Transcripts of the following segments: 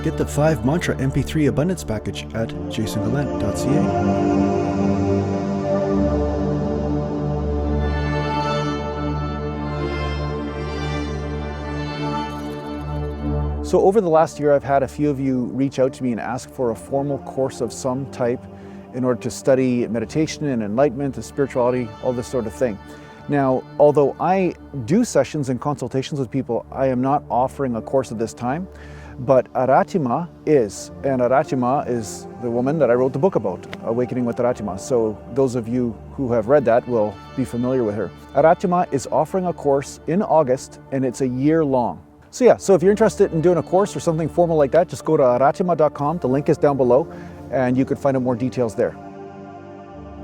Get the 5 Mantra MP3 Abundance Package at JasonGallant.ca. So over the last year, I've had a few of you reach out to me and ask for a formal course of some type in order to study meditation and enlightenment and spirituality, all this sort of thing. Now, although I do sessions and consultations with people, I am not offering a course at this time, but Arathi Ma is, and Arathi Ma is the woman that I wrote the book about, Awakening with Arathi Ma. So those of you who have read that will be familiar with her. Arathi Ma is offering a course in August, and it's a year long. So yeah, so if you're interested in doing a course or something formal like that, just go to arathima.com. The link is down below, and you can find out more details there.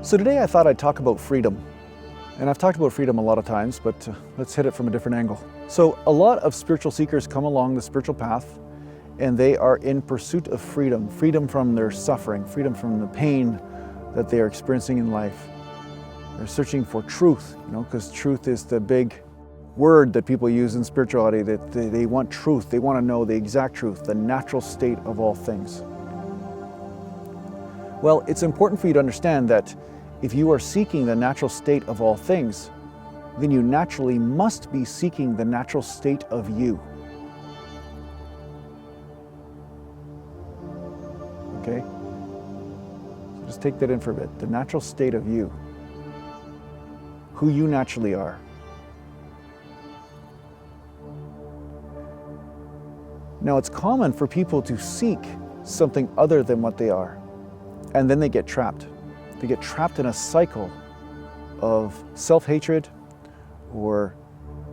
So today I thought I'd talk about freedom. And I've talked about freedom a lot of times, but let's hit it from a different angle. So a lot of spiritual seekers come along the spiritual path, and they are in pursuit of freedom. Freedom from their suffering, freedom from the pain that they are experiencing in life. They're searching for truth, because truth is the big word that people use in spirituality, that they want truth. They want to know the exact truth, the natural state of all things. Well, it's important for you to understand that if you are seeking the natural state of all things, then you naturally must be seeking the natural state of you. Okay? So just take that in for a bit. The natural state of you. Who you naturally are. Now, it's common for people to seek something other than what they are, and then they get trapped. They get trapped in a cycle of self-hatred or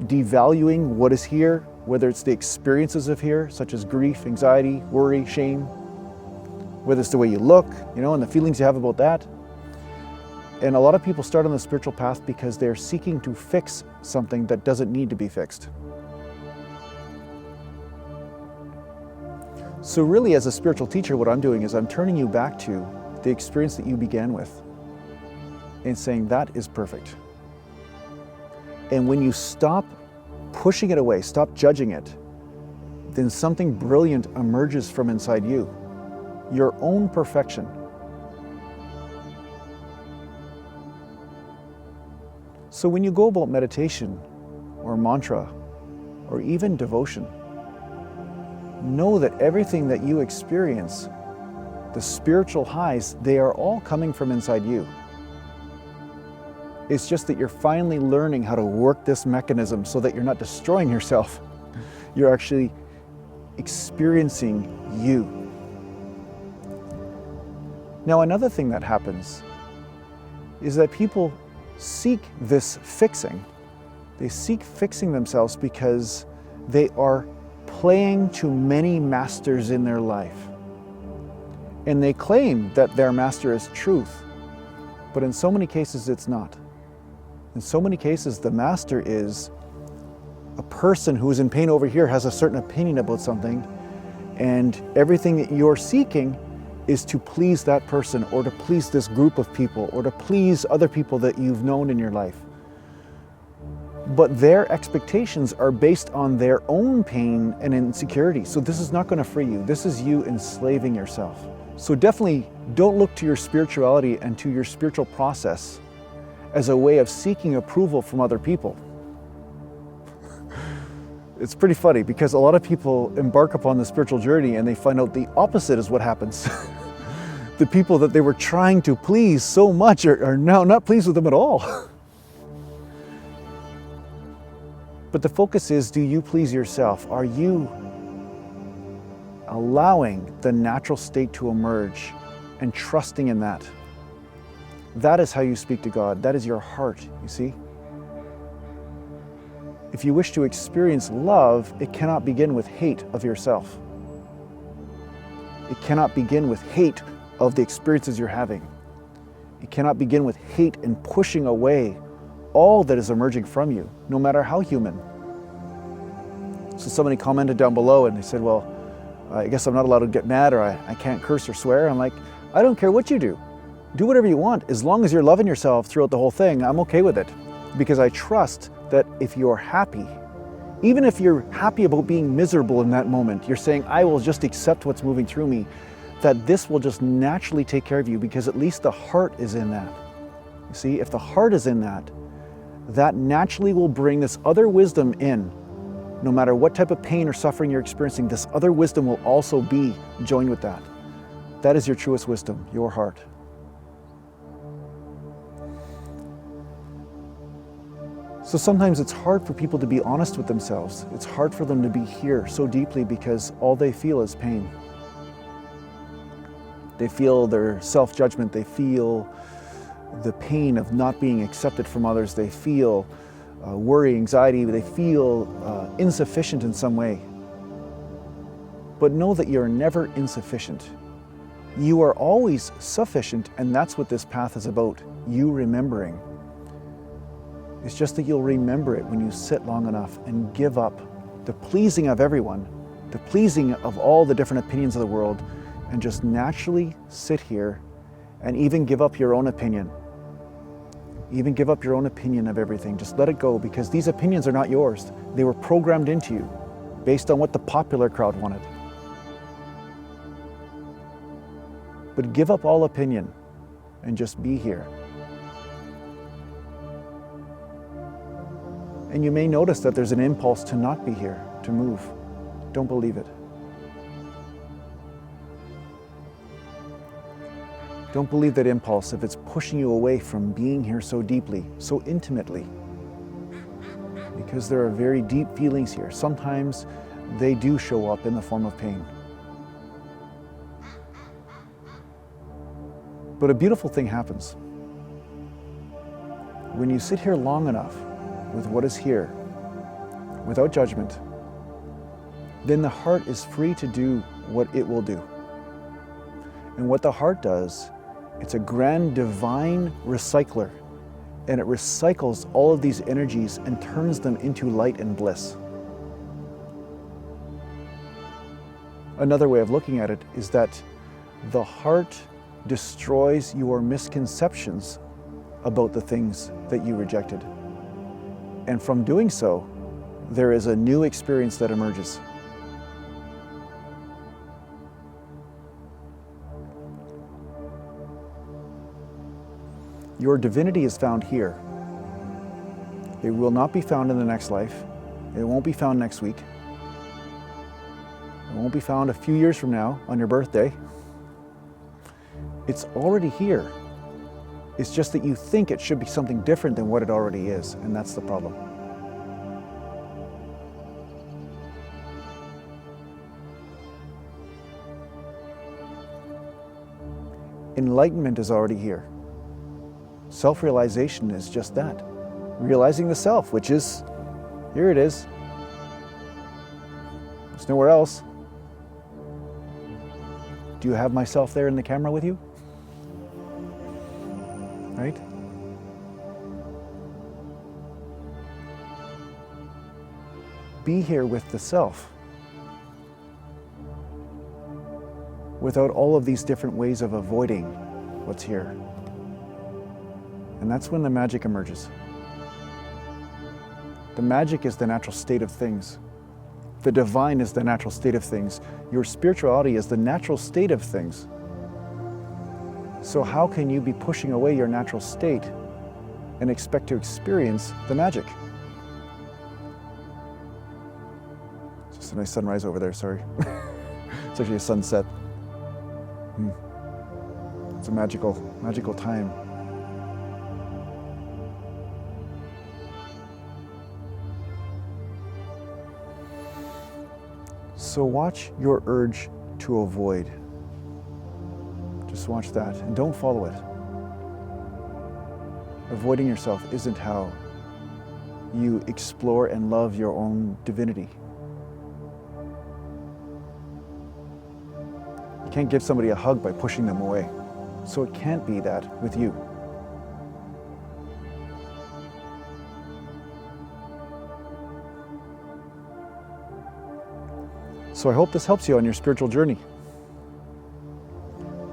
devaluing what is here, whether it's the experiences of here, such as grief, anxiety, worry, shame, whether it's the way you look, and the feelings you have about that. And a lot of people start on the spiritual path because they're seeking to fix something that doesn't need to be fixed. So really, as a spiritual teacher, what I'm doing is I'm turning you back to the experience that you began with and saying that is perfect. And when you stop pushing it away, stop judging it, then something brilliant emerges from inside you, your own perfection. So when you go about meditation or mantra or even devotion, know that everything that you experience, the spiritual highs, they are all coming from inside you. It's just that you're finally learning how to work this mechanism so that you're not destroying yourself. You're actually experiencing you. Now, another thing that happens is that people seek this fixing. They seek fixing themselves because they are playing to many masters in their life. And they claim that their master is truth, but in so many cases it's not. In so many cases the master is a person who is in pain over here, has a certain opinion about something, and everything that you're seeking is to please that person or to please this group of people or to please other people that you've known in your life. But their expectations are based on their own pain and insecurity. So this is not going to free you. This is you enslaving yourself. So definitely don't look to your spirituality and to your spiritual process as a way of seeking approval from other people. It's pretty funny because a lot of people embark upon the spiritual journey and they find out the opposite is what happens. The people that they were trying to please so much are now not pleased with them at all. But the focus is, do you please yourself? Are you allowing the natural state to emerge and trusting in that? That is how you speak to God. That is your heart, you see? If you wish to experience love, it cannot begin with hate of yourself. It cannot begin with hate of the experiences you're having. It cannot begin with hate and pushing away all that is emerging from you, no matter how human. So somebody commented down below and they said, well, I guess I'm not allowed to get mad, or I can't curse or swear. I'm like, I don't care what you do. Do whatever you want. As long as you're loving yourself throughout the whole thing, I'm okay with it. Because I trust that if you're happy, Even if you're happy about being miserable in that moment, you're saying, I will just accept what's moving through me, that this will just naturally take care of you, because at least the heart is in that. You see, if the heart is in that, that naturally will bring this other wisdom in. No matter what type of pain or suffering you're experiencing, this other wisdom will also be joined with that. That is your truest wisdom, your heart. So sometimes it's hard for people to be honest with themselves. It's hard for them to be here so deeply because all they feel is pain. They feel their self-judgment. They feel the pain of not being accepted from others. They feel worry, anxiety. They feel insufficient in some way. But know that you're never insufficient. You are always sufficient, and that's what this path is about, you remembering. It's just that you'll remember it when you sit long enough and give up the pleasing of everyone, the pleasing of all the different opinions of the world, and just naturally sit here and even give up your own opinion. Even give up your own opinion of everything. Just let it go, because these opinions are not yours. They were programmed into you based on what the popular crowd wanted. But give up all opinion and just be here. And you may notice that there's an impulse to not be here, to move. Don't believe it. Don't believe that impulse if it's pushing you away from being here so deeply, so intimately. Because there are very deep feelings here. Sometimes they do show up in the form of pain. But a beautiful thing happens. When you sit here long enough with what is here, without judgment, then the heart is free to do what it will do. And what the heart does, it's a grand divine recycler, and it recycles all of these energies and turns them into light and bliss. Another way of looking at it is that the heart destroys your misconceptions about the things that you rejected. And from doing so, there is a new experience that emerges. Your divinity is found here. It will not be found in the next life. It won't be found next week. It won't be found a few years from now on your birthday. It's already here. It's just that you think it should be something different than what it already is, and that's the problem. Enlightenment is already here. Self-realization is just that. Realizing the self, which is, here it is. There's nowhere else. Do you have myself there in the camera with you? Right? Be here with the self, without all of these different ways of avoiding what's here. And that's when the magic emerges. The magic is the natural state of things. The divine is the natural state of things. Your spirituality is the natural state of things. So how can you be pushing away your natural state and expect to experience the magic? It's just a nice sunrise over there, sorry. It's actually a sunset. It's a magical time. So watch your urge to avoid. Just watch that and don't follow it. Avoiding yourself isn't how you explore and love your own divinity. You can't give somebody a hug by pushing them away. So it can't be that with you. So I hope this helps you on your spiritual journey.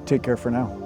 Take care for now.